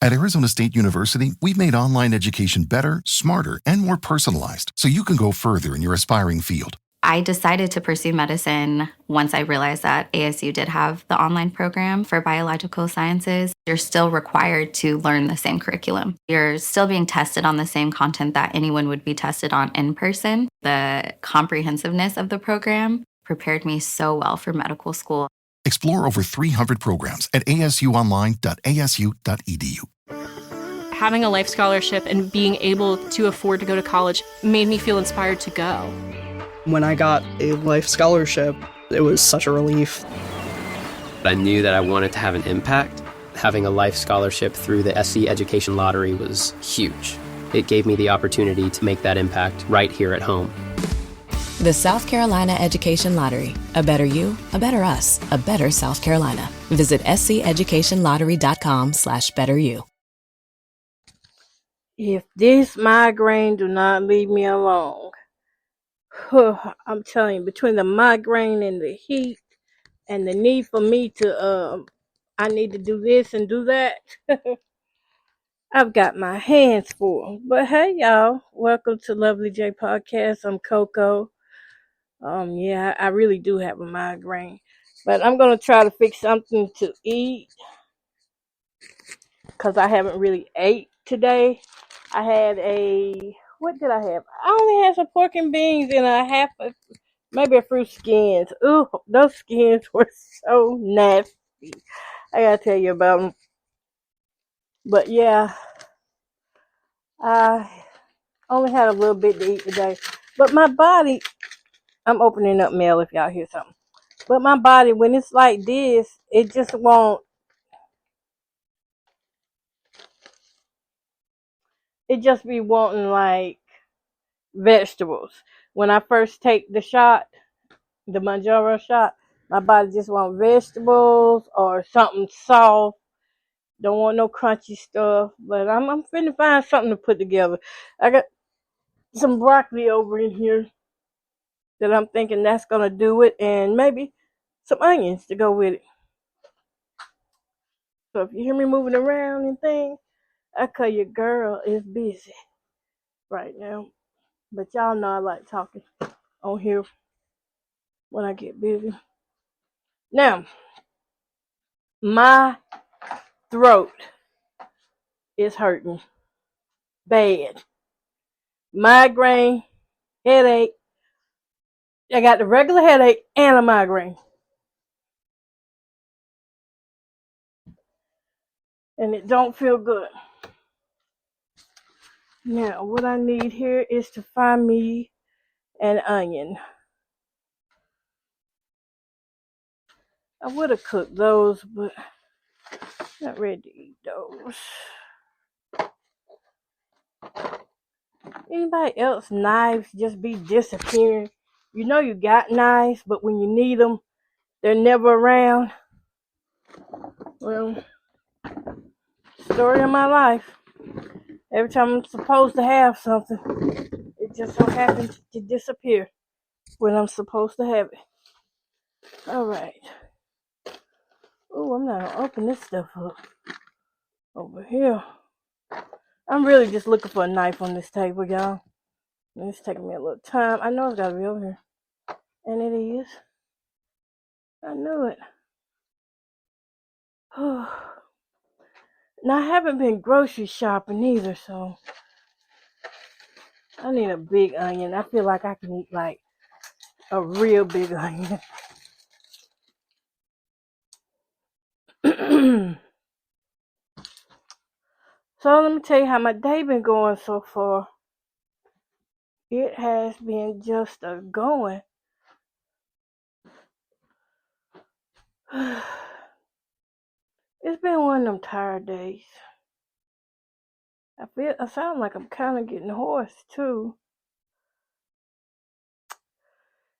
At Arizona State University, we've made online education better, smarter, and more personalized so you can go further in your aspiring field. I decided to pursue medicine once I realized that ASU did have the online program for biological sciences. You're still required to learn the same curriculum. You're still being tested on the same content that anyone would be tested on in person. The comprehensiveness of the program prepared me so well for medical school. Explore over 300 programs at asuonline.asu.edu. Having a life scholarship and being able to afford to go to college made me feel inspired to go. When I got a life scholarship, it was such a relief. I knew that I wanted to have an impact. Having a life scholarship through the SC Education Lottery was huge. It gave me the opportunity to make that impact right here at home. The South Carolina Education Lottery. A better you, a better us, a better South Carolina. Visit sceducationlottery.com/betteryou. If this migraine do not leave me alone, I'm telling you, between the migraine and the heat and the need for me to, I need to do this and do that, I've got my hands full. But hey, y'all, welcome to Lovely J Podcast. I'm Coco. Yeah, I really do have a migraine, but I'm gonna try to fix something to eat because I haven't really ate today. I had what did I have? I only had some pork and beans and maybe a few skins. Ooh, those skins were so nasty. I gotta tell you about them. But yeah, I only had a little bit to eat today. But my body, I'm opening up mail if y'all hear something. But my body, when it's like this, it just won't. It just be wanting like vegetables. When I first take the shot, the Mounjaro shot, my body just want vegetables or something soft. Don't want no crunchy stuff. But I'm finna find something to put together. I got some broccoli over in here that I'm thinking that's gonna do it, and maybe some onions to go with it. So if you hear me moving around and things, I call your girl is busy right now. But y'all know I like talking on here when I get busy. Now, my throat is hurting bad. Migraine, headache. I got the regular headache and a migraine. And it don't feel good. Now, what I need here is to find me an onion. I would have cooked those, but not ready to eat those. Anybody else knives just be disappearing? You know you got knives, but when you need them, they're never around. Well, story of my life. Every time I'm supposed to have something, it just so happens to disappear when I'm supposed to have it. Alright. Oh, I'm not gonna open this stuff up over here. I'm really just looking for a knife on this table, y'all. It's taking me a little time. I know it's gotta be over here. And it is. I knew it. Now, I haven't been grocery shopping either, so I need a big onion. I feel like I can eat like a real big onion. So let me tell you how my day been going so far. It has been just a going. It's been one of them tired days. I sound like I'm kind of getting hoarse too.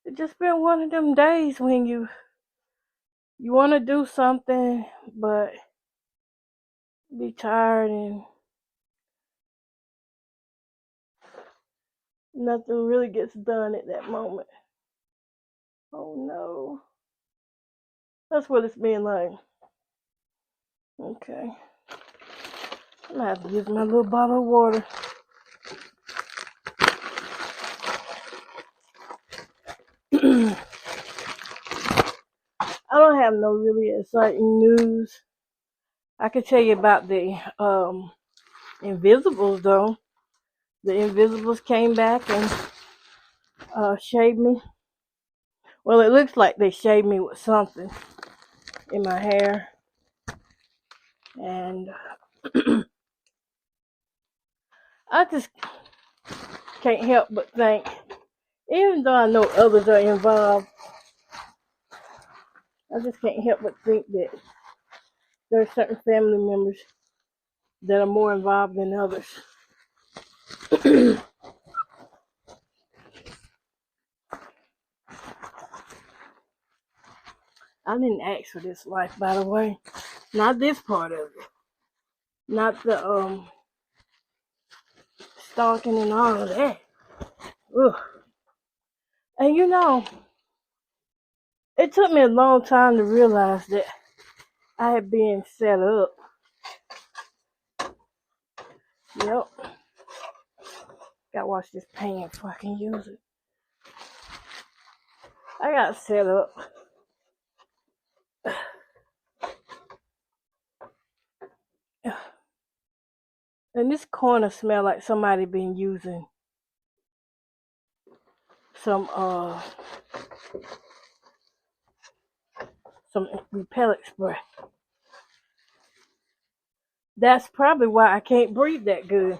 It's just been one of them days when you want to do something, but be tired and nothing really gets done at that moment. Oh no. That's what it's been like. Okay. I'm gonna have to use my little bottle of water. I don't have no really exciting news. I can tell you about the Invisibles though. The Invisibles came back and shaved me. Well, it looks like they shaved me with something in my hair. And I just can't help but think, even though I know others are involved, I just can't help but think that there are certain family members that are more involved than others. I didn't ask for this life, by the way. Not this part of it. Not the stalking and all of that. Ugh. And you know, it took me a long time to realize that I had been set up. Yep. Gotta wash this pan before I can use it. I got set up. And this corner smell like somebody been using some repellent spray. That's probably why I can't breathe that good.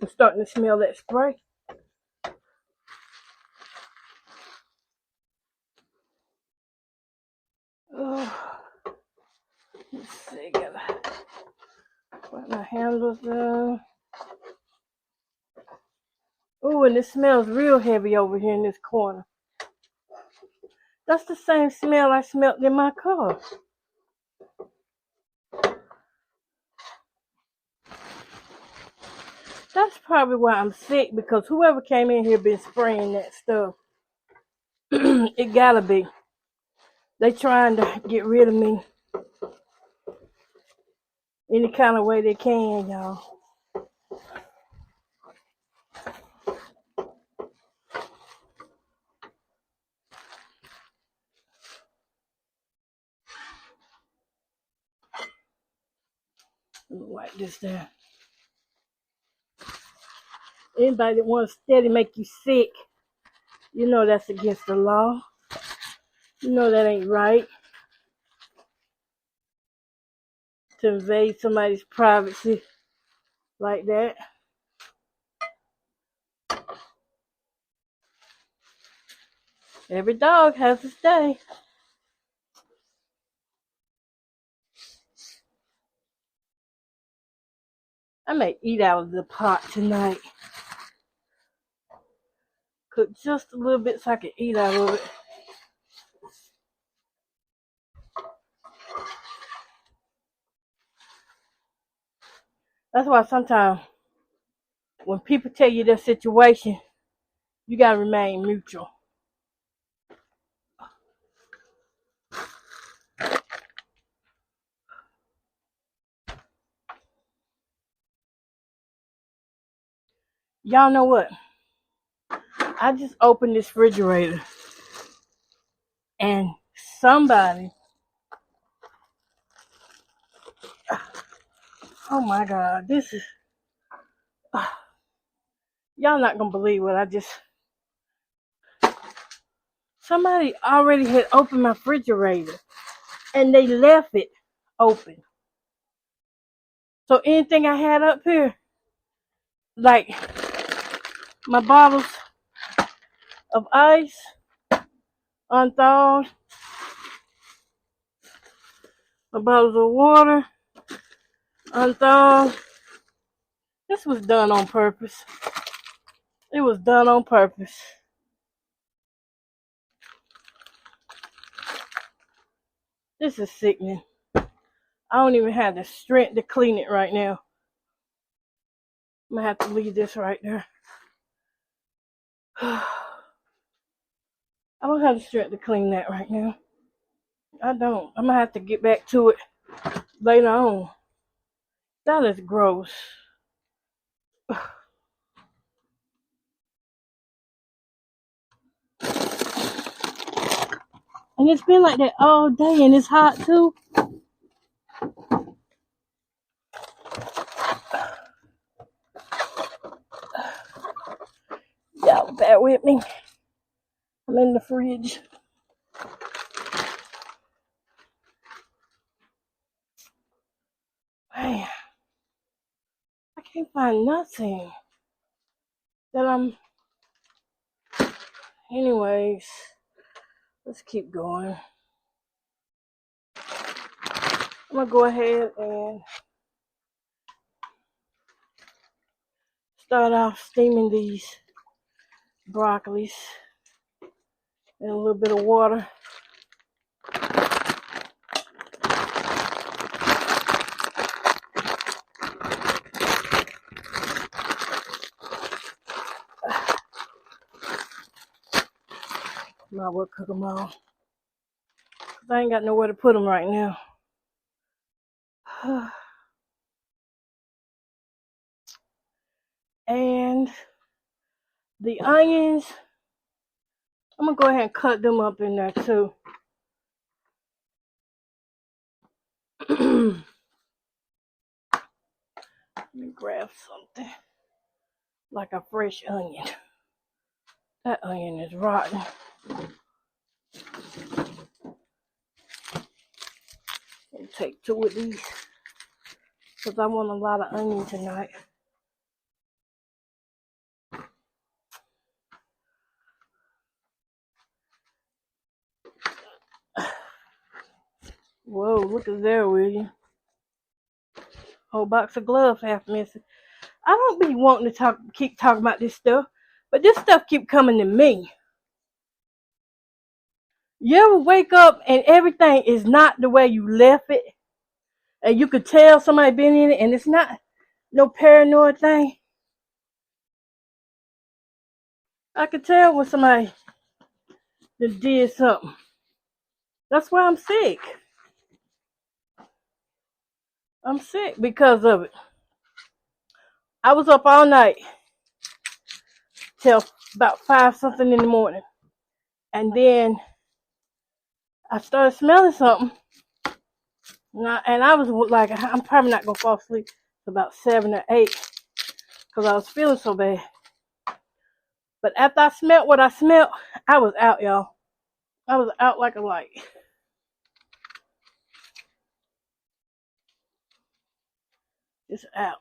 I'm starting to smell that spray. Oh, let's see, gotta put my handles down. Oh, and it smells real heavy over here in this corner. That's the same smell I smelled in my car. That's probably why I'm sick, because whoever came in here been spraying that stuff. It gotta be. They trying to get rid of me any kind of way they can, y'all. Let me wipe this down. Anybody that wants to steady make you sick, you know that's against the law. You know that ain't right. To invade somebody's privacy like that. Every dog has its day. I may eat out of the pot tonight. Cook just a little bit so I can eat out of it. That's why sometimes when people tell you their situation, you gotta remain neutral. Y'all know what? I just opened this refrigerator and somebody, oh my God, this is, y'all not gonna believe what I just, somebody already had opened my refrigerator and they left it open. So anything I had up here, like my bottles of ice, unthawed, my bottles of water, unthawed. This was done on purpose. It was done on purpose. This is sickening. I don't even have the strength to clean it right now. I'm gonna have to leave this right there. I don't have the strength to clean that right now. I don't. I'm gonna have to get back to it later on. That is gross. And it's been like that all day, and it's hot too. Y'all bear with me. I'm in the fridge. Man, I can't find nothing that I'm... Anyways, let's keep going. I'm gonna go ahead and start off steaming these broccolis in a little bit of water. Might well cook them all, 'cause I ain't got nowhere to put them right now. And the onions, I'm gonna go ahead and cut them up in there too. Let me grab something like a fresh onion. That onion is rotten. I'll take 2 of these because I want a lot of onion tonight. Whoa, look at there, will you? Whole box of gloves half missing. I don't be wanting to keep talking about this stuff, but this stuff keep coming to me. You ever wake up and everything is not the way you left it? And you could tell somebody been in it and it's not no paranoid thing? I could tell when somebody just did something. That's why I'm sick. I'm sick because of it. I was up all night till about 5 something in the morning. And then I started smelling something. And I was like, I'm probably not going to fall asleep till about 7 or 8 because I was feeling so bad. But after I smelled what I smelled, I was out, y'all. I was out like a light. Just out.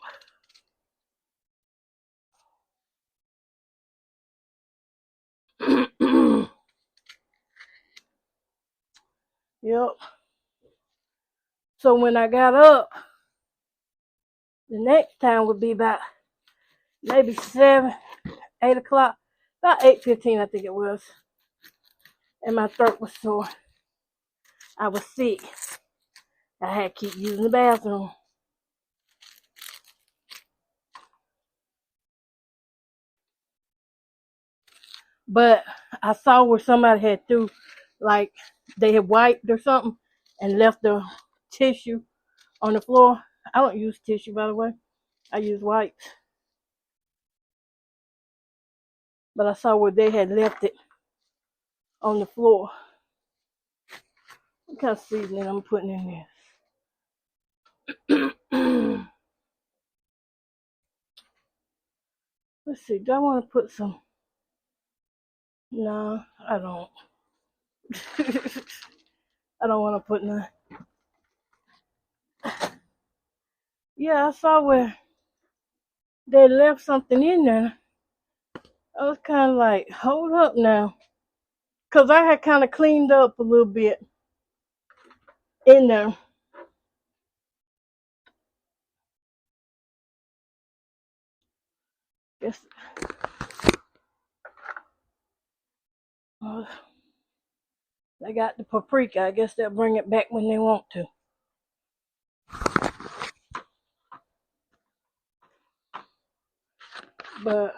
Yep. So when I got up, the next time would be about maybe 7, 8 o'clock. About 8:15, I think it was. And my throat was sore. I was sick. I had to keep using the bathroom. But I saw where somebody had threw, like they had wiped or something and left the tissue on the floor. I don't use tissue, by the way. I use wipes. But I saw where they had left it on the floor. What kind of seasoning I'm putting in this? Let's see, do I want to put some? No, I don't. I don't want to put none. Yeah, I saw where they left something in there. I was kind of like, hold up now. Because I had kind of cleaned up a little bit in there. Yes. They got the paprika. I guess they'll bring it back when they want to. But,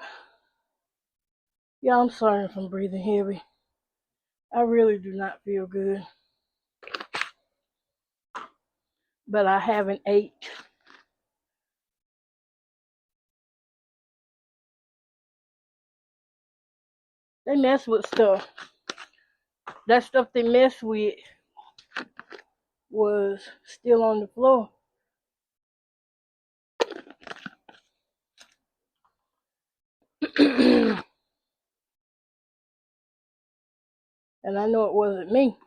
yeah, I'm sorry if I'm breathing heavy. I really do not feel good. But I haven't ate They mess with stuff. That stuff they messed with was still on the floor. And I know it wasn't me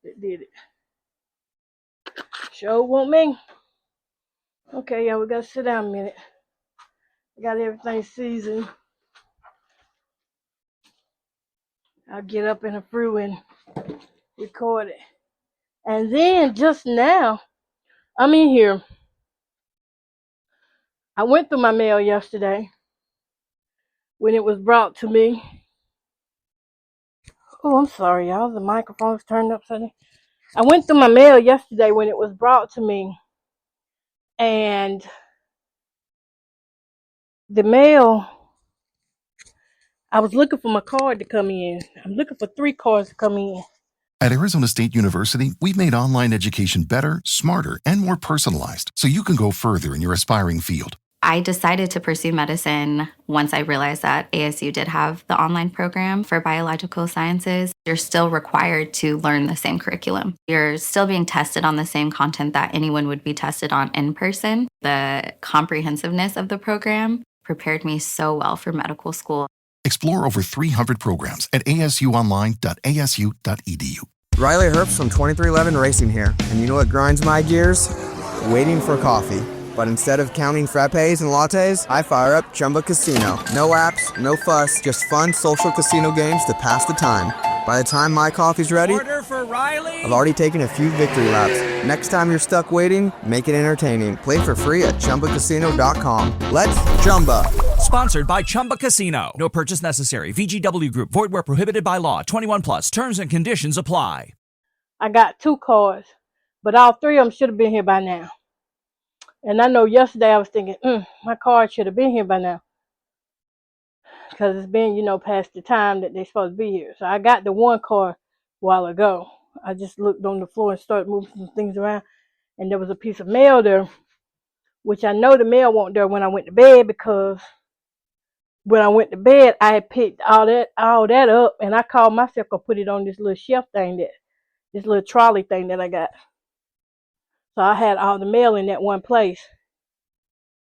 that did it. Sure wasn't me. Okay, y'all, we gotta sit down a minute. I got everything seasoned. I'll get up in a brew and record it. And then just now, I'm in here. I went through my mail yesterday when it was brought to me. Oh, I'm sorry, y'all. The microphone's turned upside down. I went through my mail yesterday when it was brought to me. And the mail, I was looking for my card to come in. I'm looking for 3 cards to come in. At Arizona State University, we've made online education better, smarter, and more personalized so you can go further in your aspiring field. I decided to pursue medicine once I realized that ASU did have the online program for biological sciences. You're still required to learn the same curriculum. You're still being tested on the same content that anyone would be tested on in person. The comprehensiveness of the program prepared me so well for medical school. Explore over 300 programs at asuonline.asu.edu. Riley Herbst from 2311 Racing here, and you know what grinds my gears? Waiting for coffee. But instead of counting frappes and lattes, I fire up Chumba Casino. No apps, no fuss, just fun social casino games to pass the time. By the time my coffee's ready, order for Riley. I've already taken a few victory laps. Next time you're stuck waiting, make it entertaining. Play for free at ChumbaCasino.com. Let's Chumba. Sponsored by Chumba Casino. No purchase necessary. VGW Group. Void where prohibited by law. 21 plus. Terms and conditions apply. I got 2 cards, but all 3 of them should have been here by now. And I know yesterday I was thinking, my card should have been here by now. Because it's been, past the time that they're supposed to be here. So I got the 1 card a while ago. I just looked on the floor and started moving some things around. And there was a piece of mail there, which I know the mail wasn't there when I went to bed, because when I went to bed, I had picked all that up, and I called myself to put it on this little shelf thing, this little trolley thing that I got. So I had all the mail in that one place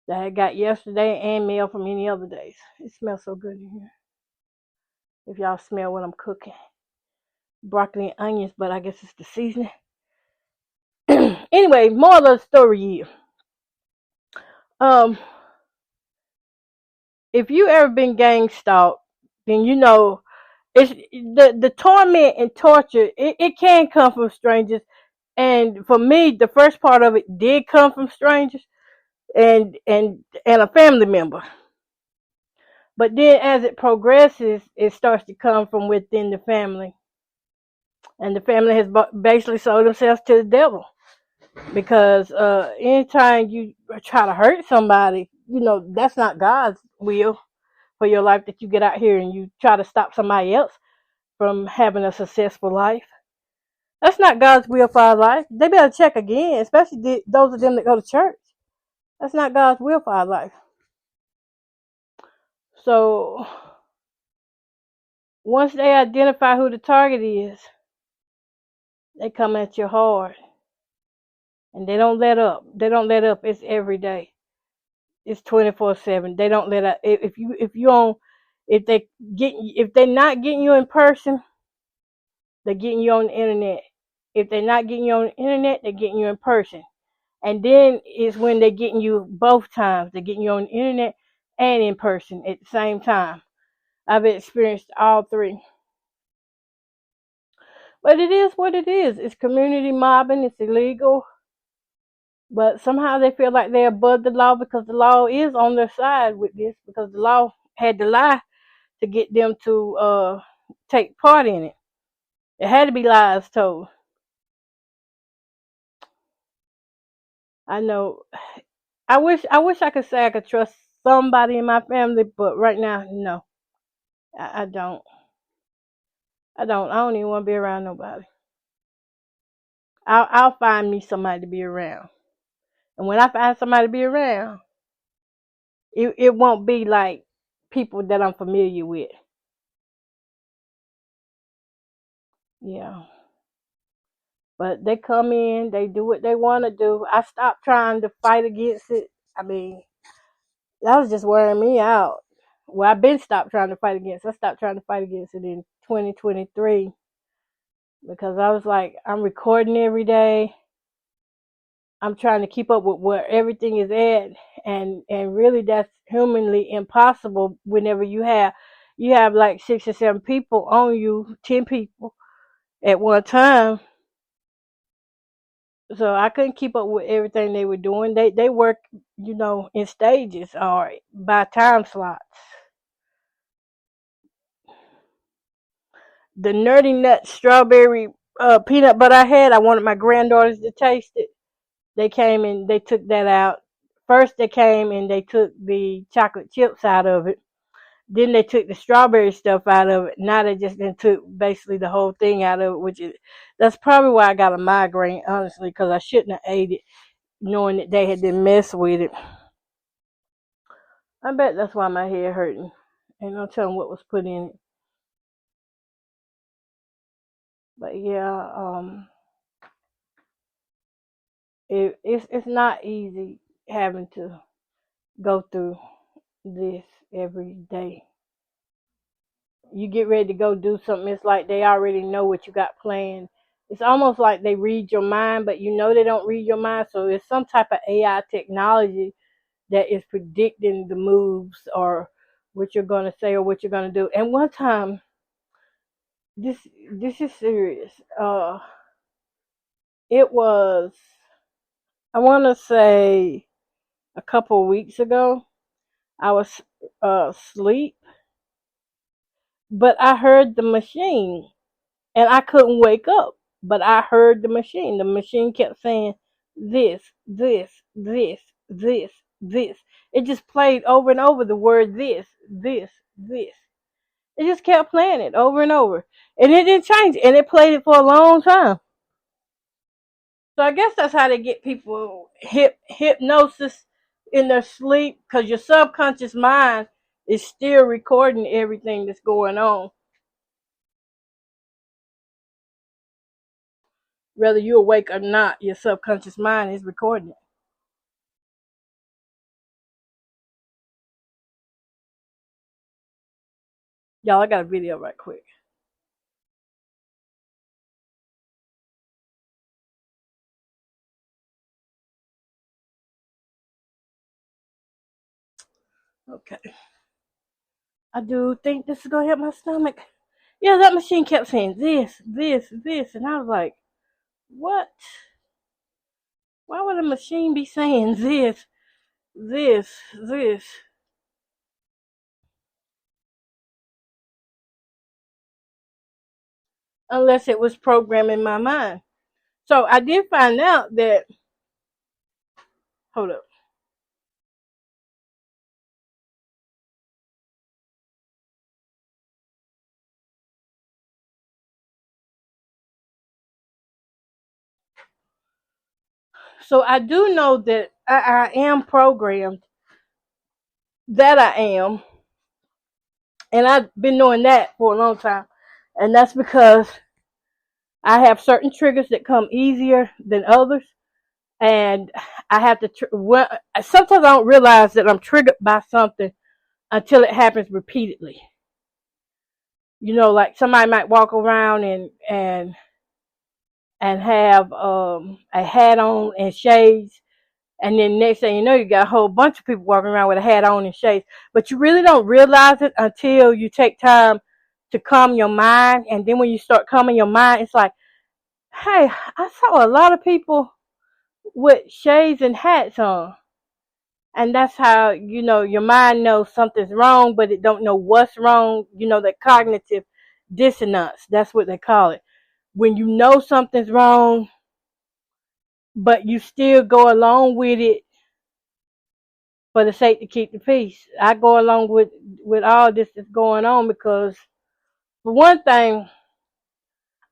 that I got yesterday, and mail from any other days. It smells so good in here. If y'all smell what I'm cooking. Broccoli and onions, but I guess it's the seasoning. Anyway, moral of the story is, if you ever been gang stalked, then you know it's the torment and torture. It can come from strangers. And for me, the first part of it did come from strangers and a family member. But then as it progresses, it starts to come from within the family. And the family has basically sold themselves to the devil. Because anytime you try to hurt somebody, that's not God's will for your life, that you get out here and you try to stop somebody else from having a successful life. That's not God's will for our life. They better check again, especially those of them that go to church. That's not God's will for our life. So, once they identify who the target is, they come at you hard. And they don't let up. They don't let up. It's every day. It's 24/7. They don't let up. If they're not getting you in person, they're getting you on the internet. If they're not getting you on the internet, they're getting you in person. And then is when they're getting you both times. They're getting you on the internet and in person at the same time. I've experienced all 3. But it is what it is. It's community mobbing. It's illegal. But somehow they feel like they're above the law, because the law is on their side with this, because the law had to lie to get them to take part in it. It had to be lies told. I know. I wish I could say I could trust somebody in my family, but right now, no. I don't. I don't even want to be around nobody. I'll find me somebody to be around. And when I find somebody to be around, it won't be like people that I'm familiar with. Yeah. But they come in, they do what they want to do. I stopped trying to fight against it. I mean, that was just wearing me out. Well, I've been stopped trying to fight against. I stopped trying to fight against it in 2023 because I was like, I'm recording every day. I'm trying to keep up with where everything is at, and really that's humanly impossible whenever you have like 6 or 7 people on you, 10 people at one time. So I couldn't keep up with everything they were doing. They work, in stages or by time slots. The Nerdy Nut strawberry peanut butter I wanted my granddaughters to taste it. They came and they took that out. First they came and they took the chocolate chips out of it. Then they took the strawberry stuff out of it. Now they just then took basically the whole thing out of it, that's probably why I got a migraine, honestly, because I shouldn't have ate it knowing that they had been messing with it. I bet that's why my head hurting. Ain't no telling what was put in it. But yeah, it's not easy having to go through this every day. You get ready to go do something, it's like they already know what you got planned. It's almost like they read your mind, but they don't read your mind. So it's some type of AI technology that is predicting the moves or what you're going to say or what you're going to do. And one time, this is serious. It was, I want to say, a couple of weeks ago. I was asleep, but I heard the machine, and I couldn't wake up. But I heard the machine. The machine kept saying this, this, this, this, this. It just played over and over the word this, this, this. It just kept playing it over and over. And it didn't change. And it played it for a long time. So I guess that's how they get people hypnosis in their sleep, because your subconscious mind is still recording everything that's going on. Whether you're awake or not, your subconscious mind is recording it. Y'all, I got a video right quick. Okay. I do think this is going to hit my stomach. Yeah, that machine kept saying this, this, this. And I was like, what? Why would a machine be saying this, this, this? Unless it was programming my mind. So I did find out that, hold up. So I do know that I am programmed. That I am. And I've been knowing that for a long time. And that's because I have certain triggers that come easier than others. And I have to, sometimes I don't realize that I'm triggered by something until it happens repeatedly. Like somebody might walk around and have a hat on and shades. And then next thing you know, you got a whole bunch of people walking around with a hat on and shades. But you really don't realize it until you take time to calm your mind. And then when you start calming your mind, it's like, hey, I saw a lot of people with shades and hats on. And that's how, your mind knows something's wrong, but it don't know what's wrong. The cognitive dissonance, that's what they call it. When you know something's wrong, but you still go along with it for the sake to keep the peace. I go along with all this that's going on because, for one thing,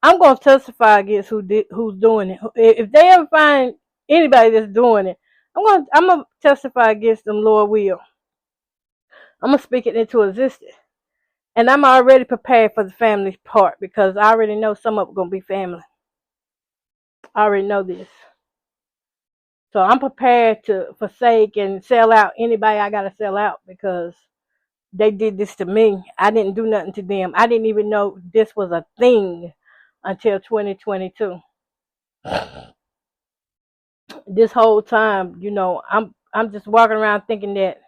I'm going to testify against who's doing it. If they ever find anybody that's doing it, I'm going to testify against them, Lord will. I'm going to speak it into existence. And I'm already prepared for the family part because I already know some of it going to be family. I already know this. So I'm prepared to forsake and sell out anybody I got to sell out because they did this to me. I didn't do nothing to them. I didn't even know this was a thing until 2022. This whole time, I'm just walking around thinking that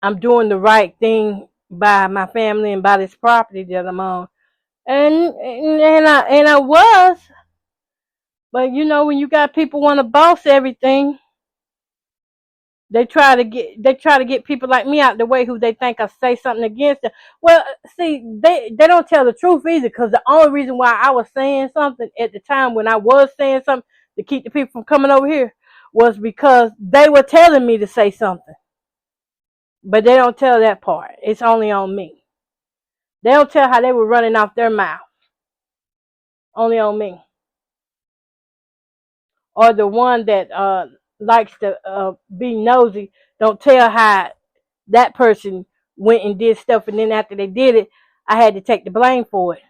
I'm doing the right thing by my family and by this property that I'm on. And I was, but when you got people want to boss everything, they try to get people like me out the way who they think I say something against them. Well, see, they don't tell the truth either, because the only reason why I was saying something at the time when I was saying something to keep the people from coming over here was because they were telling me to say something. But they don't tell that part. It's only on me. They don't tell how they were running off their mouth. Only on me. Or the one that likes to be nosy, don't tell how that person went and did stuff, and then after they did it, I had to take the blame for it.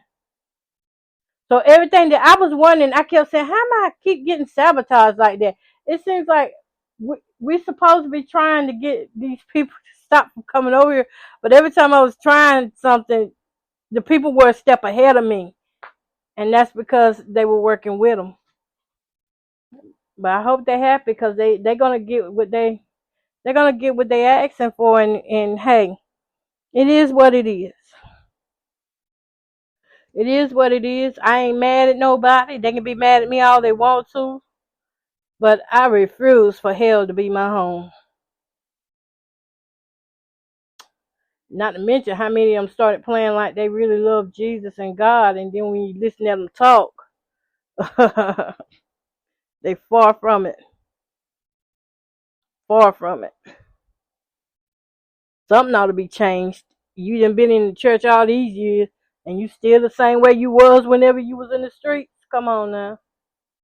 So everything that I was wondering, I kept saying, how am I keep getting sabotaged like that? It seems like we're supposed to be trying to get these people to stop from coming over here, but every time I was trying something, the people were a step ahead of me, and that's because they were working with them. But I hope they're happy, because they're gonna get what they're gonna get what they asking for, and hey, it is what it is. It is what it is. I ain't mad at nobody. They can be mad at me all they want to, but I refuse for hell to be my home. Not to mention how many of them started playing like they really love Jesus and God, and then when you listen to them talk, they far from it. Far from it. Something ought to be changed. You done been in the church all these years, and you still the same way you was whenever you was in the streets. Come on now.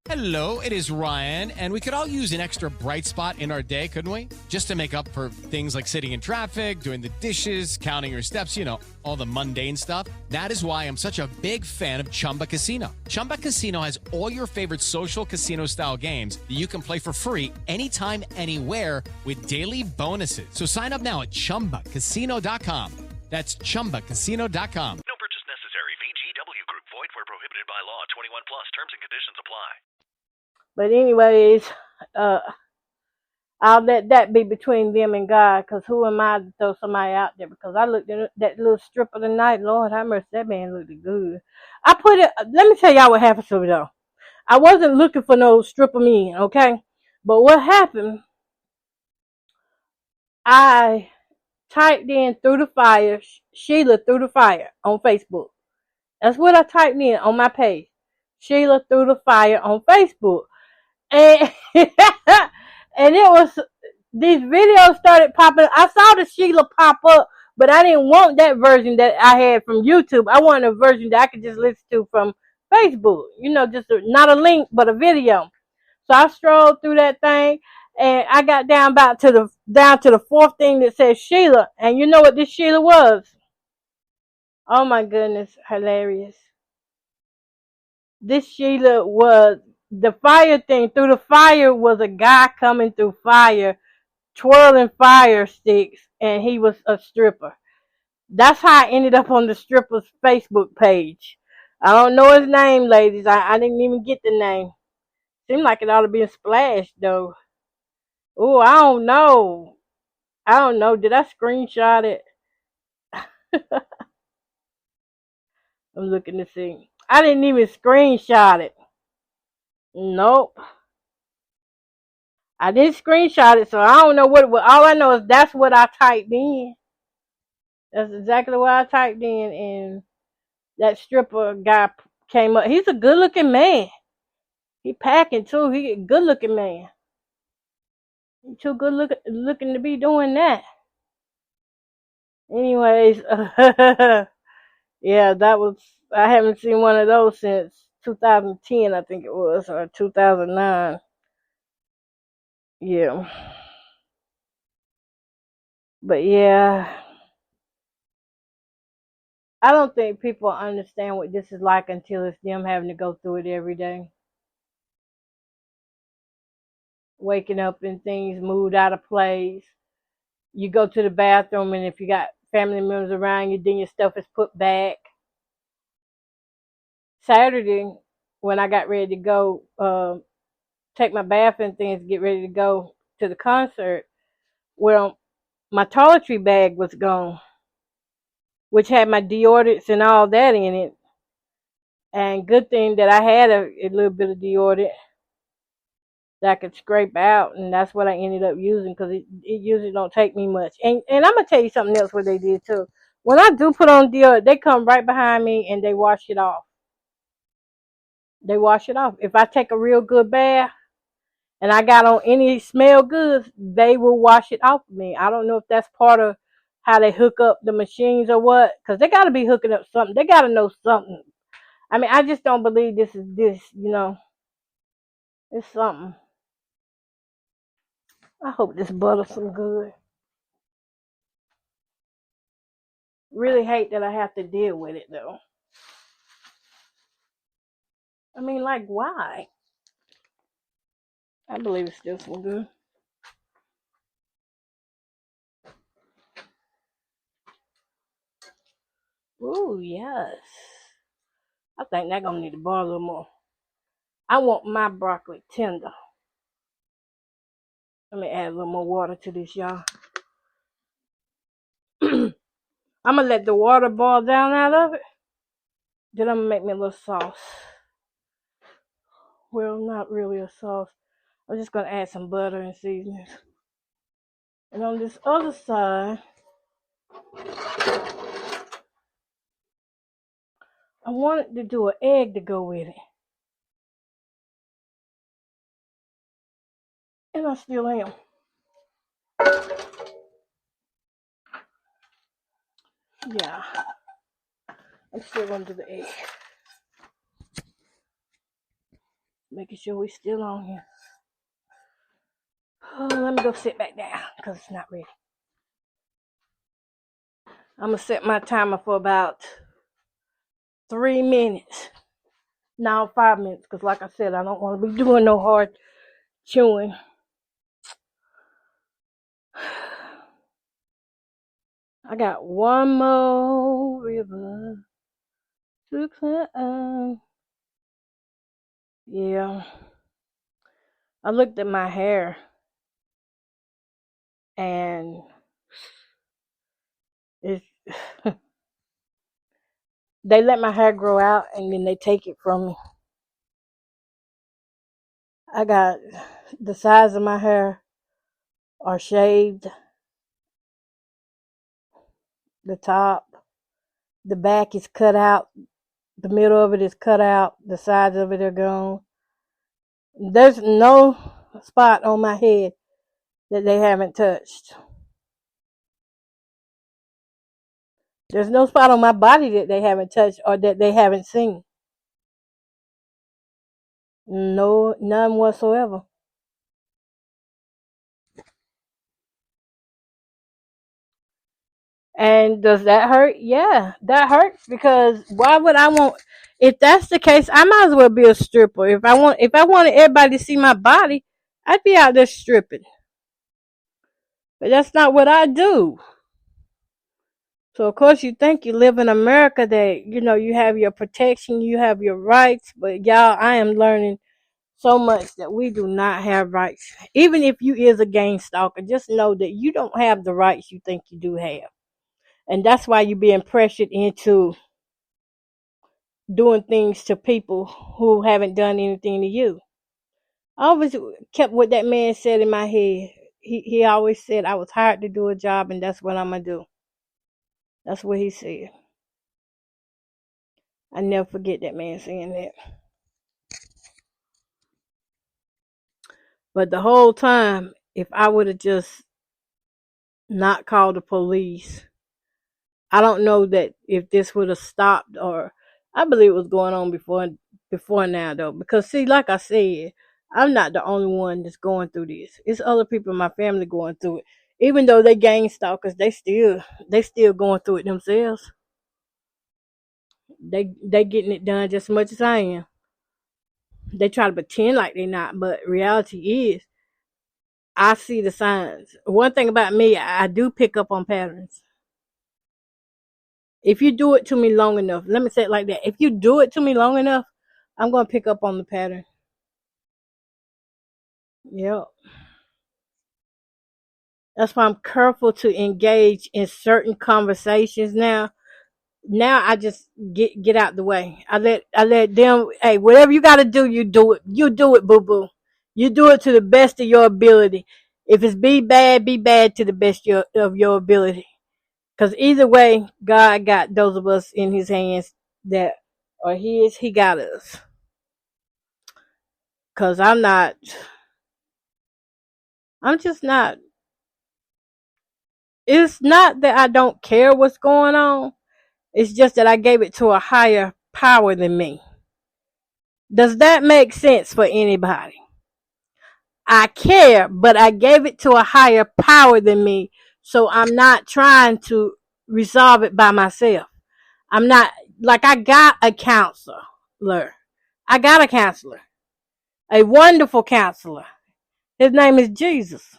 Hello, it is Ryan, and we could all use an extra bright spot in our day, couldn't we? Just to make up for things like sitting in traffic, doing the dishes, counting your steps, all the mundane stuff. That is why I'm such a big fan of Chumba Casino. Chumba Casino has all your favorite social casino-style games that you can play for free anytime, anywhere with daily bonuses. So sign up now at ChumbaCasino.com. That's ChumbaCasino.com. No purchase necessary. VGW Group. Void where prohibited by law. 21 plus. Terms and conditions apply. But anyways, I'll let that be between them and God, because who am I to throw somebody out there? Because I looked at that little stripper tonight. Lord have mercy, that man looked good. Let me tell y'all what happened to me though. I wasn't looking for no stripper men, okay? But what happened, I typed in Through the Fire, Sheila Through the Fire on Facebook. That's what I typed in on my page. Sheila Through the Fire on Facebook. And and it was, these videos started popping. I saw the Sheila pop up, but I didn't want that version that I had from YouTube. I wanted a version that I could just listen to from Facebook. Not a link, but a video. So I strolled through that thing, and I got down to the fourth thing that said Sheila. And you know what this Sheila was? Oh my goodness, hilarious. This Sheila was the fire thing. Through the Fire was a guy coming through fire, twirling fire sticks, and he was a stripper. That's how I ended up on the stripper's Facebook page. I don't know his name, ladies. I didn't even get the name. Seemed like it ought to be a splash, though. Oh, I don't know. Did I screenshot it? I'm looking to see. I didn't even screenshot it. Nope. I didn't screenshot it, so I don't know what it was. All I know is that's what I typed in. That's exactly what I typed in, and that stripper guy came up. He's a good-looking man. He packing, too. He a good-looking man. He too good-looking to be doing that. Anyways, yeah, I haven't seen one of those since 2010, I think it was, or 2009. Yeah. But yeah, I don't think people understand what this is like until it's them having to go through it every day. Waking up and things moved out of place. You go to the bathroom, and if you got family members around you, then your stuff is put back. Saturday, when I got ready to go, take my bath and things, get ready to go to the concert, well, my toiletry bag was gone, which had my deodorants and all that in it. And good thing that I had a little bit of deodorant that I could scrape out, and that's what I ended up using, because it usually don't take me much. And I'm gonna tell you something else what they did too. When I do put on deodorant, they come right behind me and they wash it off. They wash it off. If I take a real good bath and I got on any smell goods, they will wash it off of me. I don't know if that's part of how they hook up the machines or what, because they got to be hooking up something. They got to know something. I mean, I just don't believe this is this, It's something. I hope this butter's some good. Really hate that I have to deal with it, though. I mean, like, why? I believe it's still some good. Ooh, yes. I think they're going to need to boil a little more. I want my broccoli tender. Let me add a little more water to this, y'all. I'm going to let the water boil down out of it. Then I'm going to make me a little sauce. Well, not really a sauce. I'm just going to add some butter and seasonings. And on this other side, I wanted to do an egg to go with it. And I still am. Yeah. I'm still going to do the egg. Making sure we're still on here. Oh, let me go sit back down because it's not ready. I'm going to set my timer for about 3 minutes. Now 5 minutes, because like I said, I don't want to be doing no hard chewing. I got one more river to climb. Yeah. I looked at my hair and it's they let my hair grow out and then they take it from me. I got the sides of my hair are shaved. The top, the back is cut out. The middle of it is cut out. The sides of it are gone. There's no spot on my head that they haven't touched. There's no spot on my body that they haven't touched or that they haven't seen. No, none whatsoever. And does that hurt? Yeah, that hurts, because why would I want? If that's the case, I might as well be a stripper. If I wanted everybody to see my body, I'd be out there stripping. But that's not what I do. So of course you think you live in America that you have your protection, you have your rights, but y'all, I am learning so much that we do not have rights. Even if you is a gang stalker, just know that you don't have the rights you think you do have. And that's why you're being pressured into doing things to people who haven't done anything to you. I always kept what that man said in my head. He always said I was hired to do a job, and that's what I'm going to do. That's what he said. I never forget that man saying that. But the whole time, if I would have just not called the police, I don't know that if this would have stopped, or I believe it was going on before now though. Because see, like I said, I'm not the only one that's going through this. It's other people in my family going through it. Even though they gang stalkers, they still going through it themselves. They getting it done just as much as I am. They try to pretend like they're not, but reality is I see the signs. One thing about me, I do pick up on patterns. If you do it to me long enough, let me say it like that. If you do it to me long enough, I'm going to pick up on the pattern. Yep. That's why I'm careful to engage in certain conversations now. Now I just get out the way. I let them, hey, whatever you got to do, you do it. You do it, boo-boo. You do it to the best of your ability. If it's be bad to the best of your ability. Because either way, God got those of us in his hands that are his. He got us. Because I'm just not. It's not that I don't care what's going on. It's just that I gave it to a higher power than me. Does that make sense for anybody? I care, but I gave it to a higher power than me. So I'm not trying to resolve it by myself. I'm not, like, I got a counselor. I got a counselor. A wonderful counselor. His name is Jesus.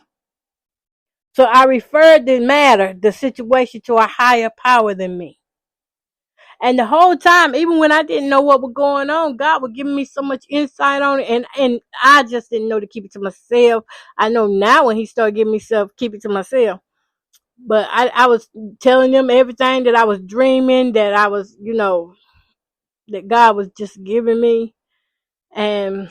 So I referred the situation to a higher power than me. And the whole time, even when I didn't know what was going on, God was giving me so much insight on it. And I just didn't know to keep it to myself. I know now when he started giving me stuff, keep it to myself. But I was telling them everything that I was dreaming, that I was, that God was just giving me. And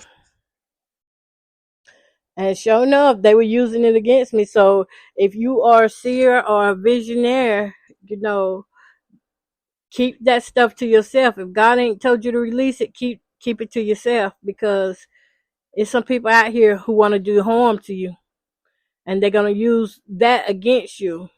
sure enough, they were using it against me. So if you are a seer or a visionary, keep that stuff to yourself. If God ain't told you to release it, keep it to yourself, because there's some people out here who want to do harm to you, and they're going to use that against you.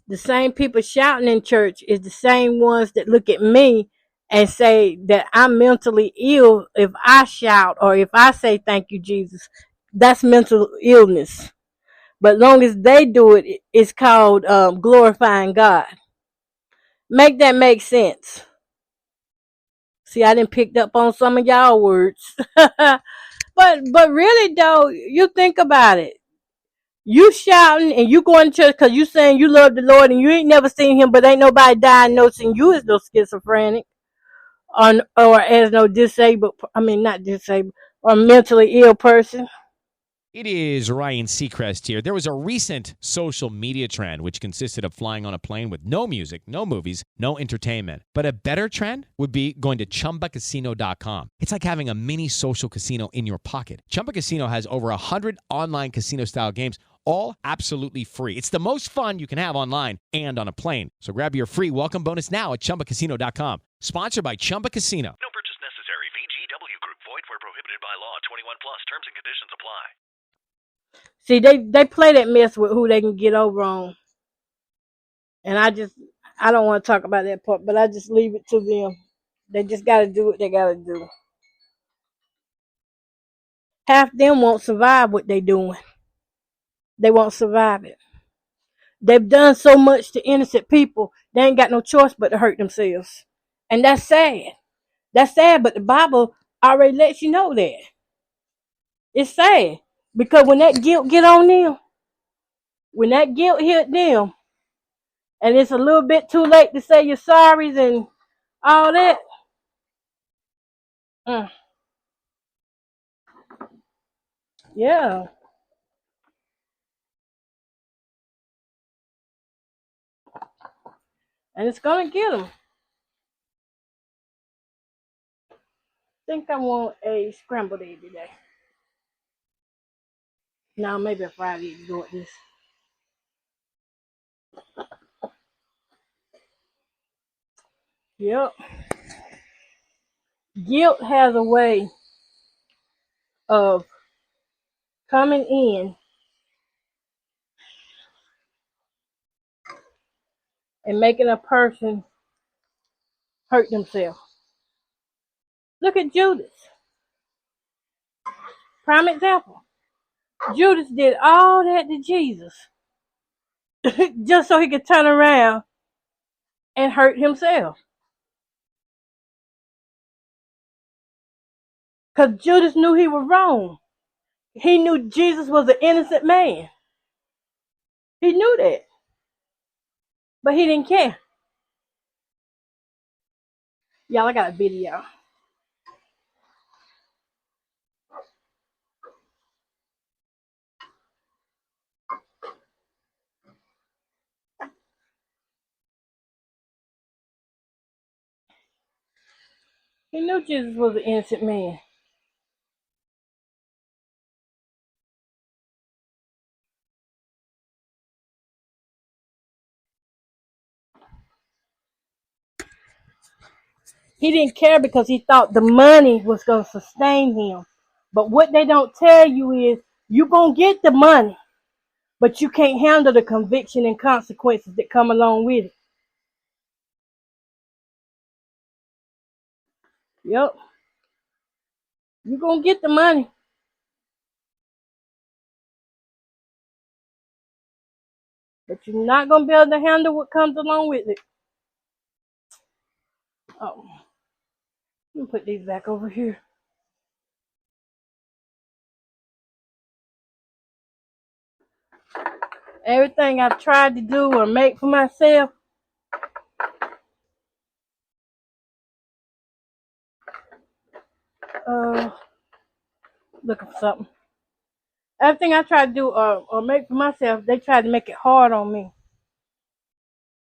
The same people shouting in church is the same ones that look at me and say that I'm mentally ill if I shout or if I say thank you, Jesus. That's mental illness. But long as they do it, it's called glorifying God. Make that make sense. See, I didn't pick up on some of y'all words. But really though, you think about it. You shouting and you going to church because you saying you love the Lord and you ain't never seen him, but ain't nobody diagnosing you as no schizophrenic or as no not disabled, or mentally ill person. It is Ryan Seacrest here. There was a recent social media trend which consisted of flying on a plane with no music, no movies, no entertainment. But a better trend would be going to ChumbaCasino.com. It's like having a mini social casino in your pocket. Chumba Casino has over 100 online casino-style games, all absolutely free. It's the most fun you can have online and on a plane. So grab your free welcome bonus now at ChumbaCasino.com. Sponsored by Chumba Casino. No purchase necessary. VGW Group. Void where prohibited by law. 21 plus. Terms and conditions apply. See, they play that mess with who they can get over on. And I don't want to talk about that part, but I just leave it to them. They just got to do what they got to do. Half them won't survive what they doing. They won't survive it. They've done so much to innocent people, they ain't got no choice but to hurt themselves. And that's sad. That's sad, but the Bible already lets you know that. It's sad. Because when that guilt get on them, when that guilt hit them, and it's a little bit too late to say you're sorry and all that, yeah. And it's going to get them. I think I want a scrambled egg today. No, maybe a fried egg to go with this. Yep. Guilt has a way of coming in and making a person hurt themselves. Look at Judas. Prime example. Judas did all that to Jesus just so he could turn around and hurt himself. Because Judas knew he was wrong. He knew Jesus was an innocent man. He knew that. But he didn't care. Y'all, I got a video. He knew Jesus was an innocent man. He didn't care because he thought the money was going to sustain him. But what they don't tell you is you're going to get the money, but you can't handle the conviction and consequences that come along with it. Yep. You're going to get the money. But you're not going to be able to handle what comes along with it. Oh, let me put these back over here. Everything I've tried to do or make for myself, looking for something. Everything I try to do or make for myself, they try to make it hard on me.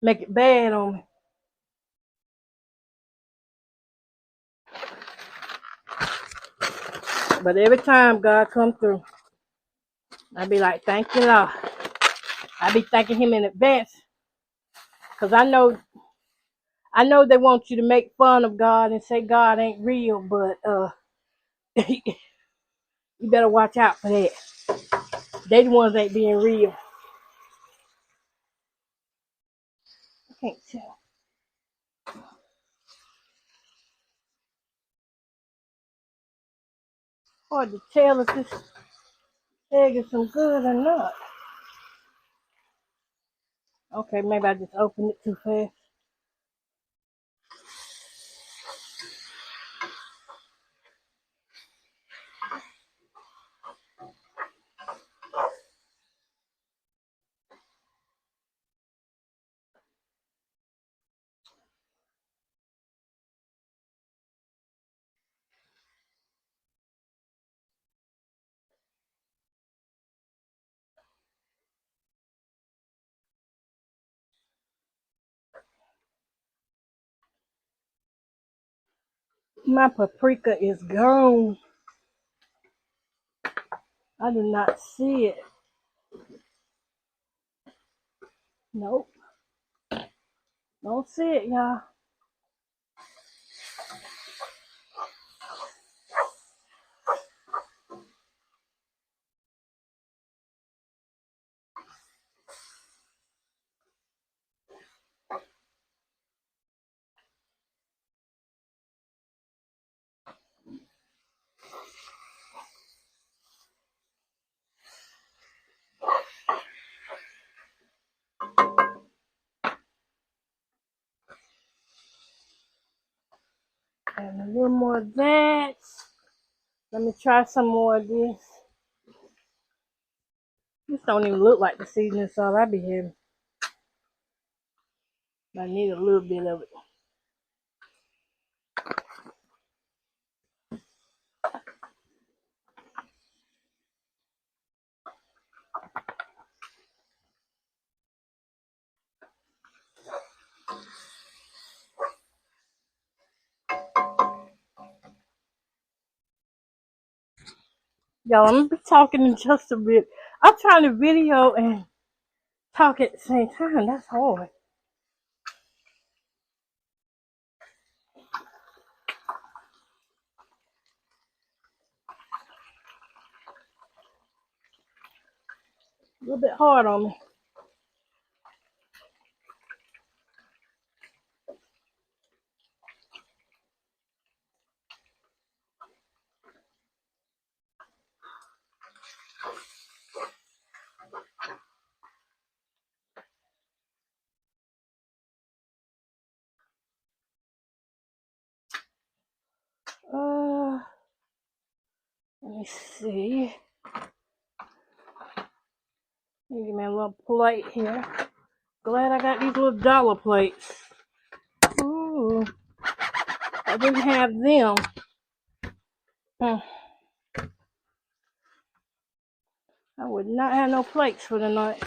Make it bad on me. But every time God come through, I be like, thank you, Lord. I be thanking him in advance. Because I know they want you to make fun of God and say God ain't real, but you better watch out for that. They the ones ain't being real. I can't tell. Hard to tell if this egg is some good or not. Okay, maybe I just opened it too fast. My paprika is gone. I do not see it. Nope. Don't see it, y'all. And a little more of that. Let me try some more of this. This don't even look like the seasoning salt I be having. I need a little bit of it. Y'all, I'm gonna be talking in just a bit. I'm trying to video and talk at the same time. That's hard. A little bit hard on me. me see. Give me a little plate here. Glad I got these little dollar plates. Ooh, I didn't have them. I would not have no plates for the night.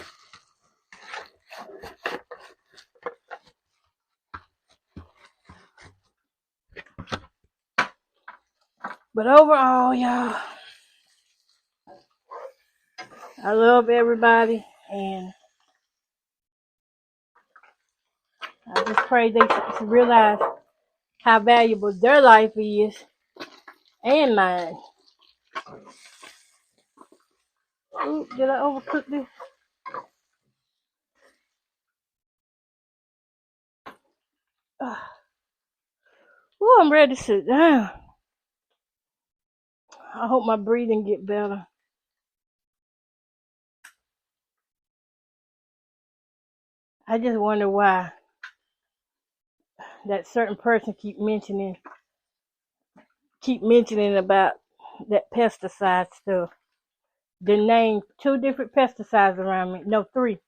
But overall, y'all, I love everybody, and I just pray they realize how valuable their life is and mine. Ooh, did I overcook this? Ooh, I'm ready to sit down. I hope my breathing get better. I just wonder why that certain person keep mentioning about that pesticide stuff. They named 2 different pesticides around me. No, 3.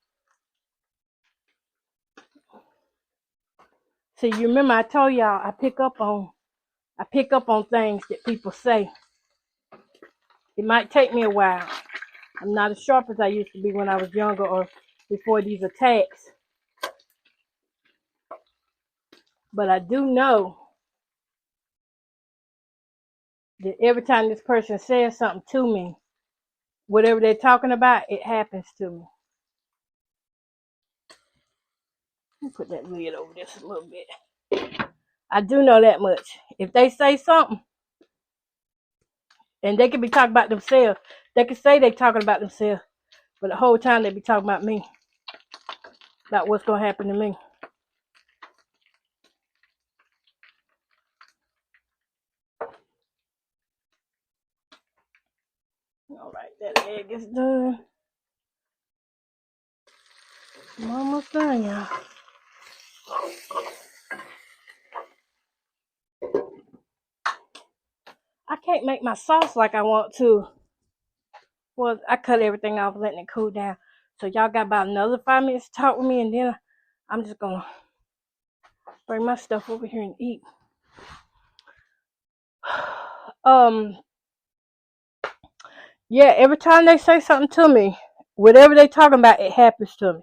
So you remember I told y'all I pick up on things that people say. It might take me a while. I'm not as sharp as I used to be when I was younger or before these attacks. But I do know that every time this person says something to me, whatever they're talking about, it happens to me. Let me put that lid over this a little bit. I do know that much. If they say something, and they could be talking about themselves, they could say they're talking about themselves, but the whole time they be talking about me, about what's going to happen to me. All right, that egg is done. I'm almost done, y'all. I can't make my sauce like I want to. Well, I cut everything off, letting it cool down. So y'all got about another 5 minutes to talk with me, and then I'm just gonna bring my stuff over here and eat. Yeah, every time they say something to me, whatever they talking about, it happens to me.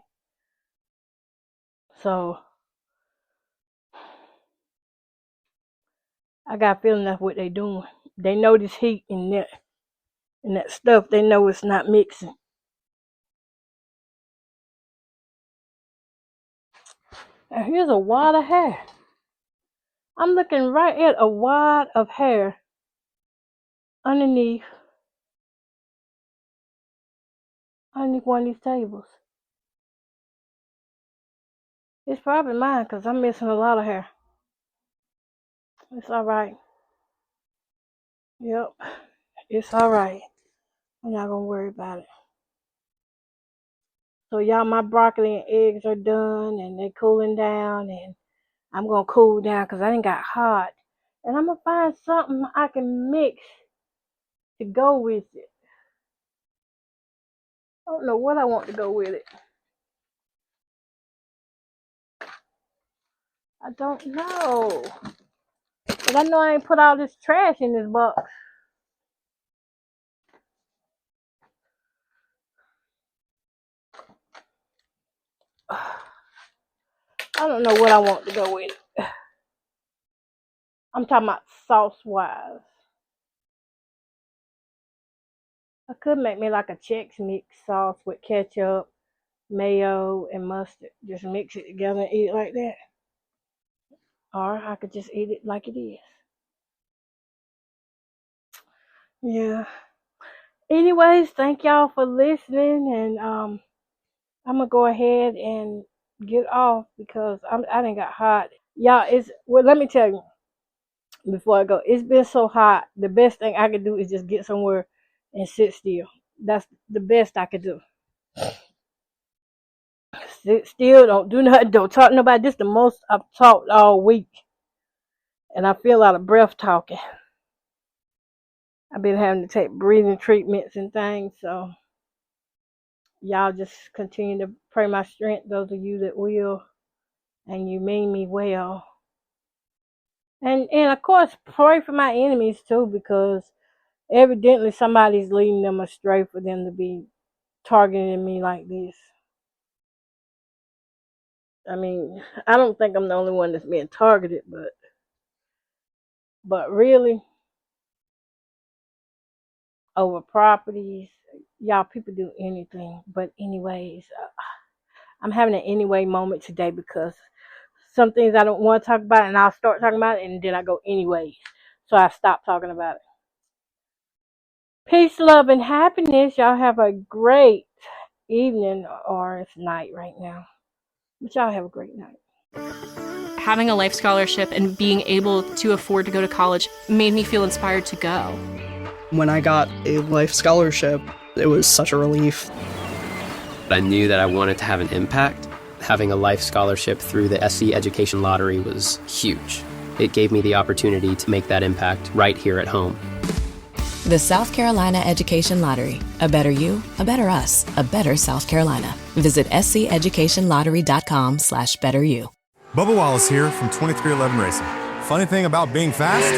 So I got a feeling that's what they doing. They know this heat and that stuff. They know it's not mixing. Now here's a wad of hair. I'm looking right at a wad of hair underneath one of these tables. It's probably mine because I'm missing a lot of hair. It's all right. Yep, it's all right. I'm not gonna worry about it. So y'all, my broccoli and eggs are done and they cooling down, and I'm gonna cool down because I done got hot. And I'm gonna find something I can mix to go with it. I don't know what I want to go with it. I don't know. But I know I ain't put all this trash in this box. I don't know what I want to go with it. I'm talking about sauce-wise. I could make me like a Chex Mix sauce with ketchup, mayo, and mustard. Just mix it together and eat it like that. Or I could just eat it like it is. Yeah. Anyways, thank y'all for listening, and I'm gonna go ahead and get off because I done got hot. Y'all, let me tell you before I go, it's been so hot. The best thing I could do is just get somewhere and sit still. That's the best I could do. Sit still, don't do nothing, don't talk to nobody. This is the most I've talked all week, and I feel out of breath talking. I've been having to take breathing treatments and things, so y'all just continue to pray my strength, those of you that will, and you mean me well. And of course, pray for my enemies too, because evidently somebody's leading them astray for them to be targeting me like this. I mean, I don't think I'm the only one that's being targeted, but really, over properties, y'all, people do anything. But anyways, I'm having an anyway moment today because some things I don't want to talk about, and I'll start talking about it, and then I go anyways. So I stop talking about it. Peace, love, and happiness. Y'all have a great evening, or it's night right now. But y'all have a great night. Having a life scholarship and being able to afford to go to college made me feel inspired to go. When I got a life scholarship, it was such a relief. I knew that I wanted to have an impact. Having a life scholarship through the SC Education Lottery was huge. It gave me the opportunity to make that impact right here at home. The South Carolina Education Lottery. A better you, a better us, a better South Carolina. Visit sceducationlottery.com/betteryou. Bubba Wallace here from 2311 Racing. Funny thing about being fast,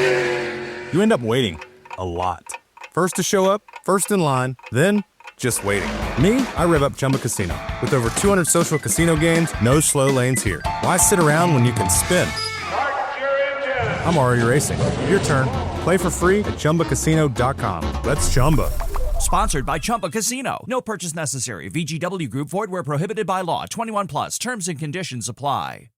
you end up waiting a lot. First to show up, first in line, then just waiting. Me, I rev up Chumba Casino. With over 200 social casino games, no slow lanes here. Why sit around when you can spin? I'm already racing. Your turn. Play for free at ChumbaCasino.com. Let's Chumba. Sponsored by Chumba Casino. No purchase necessary. VGW Group. Void where prohibited by law. 21 plus. Terms and conditions apply.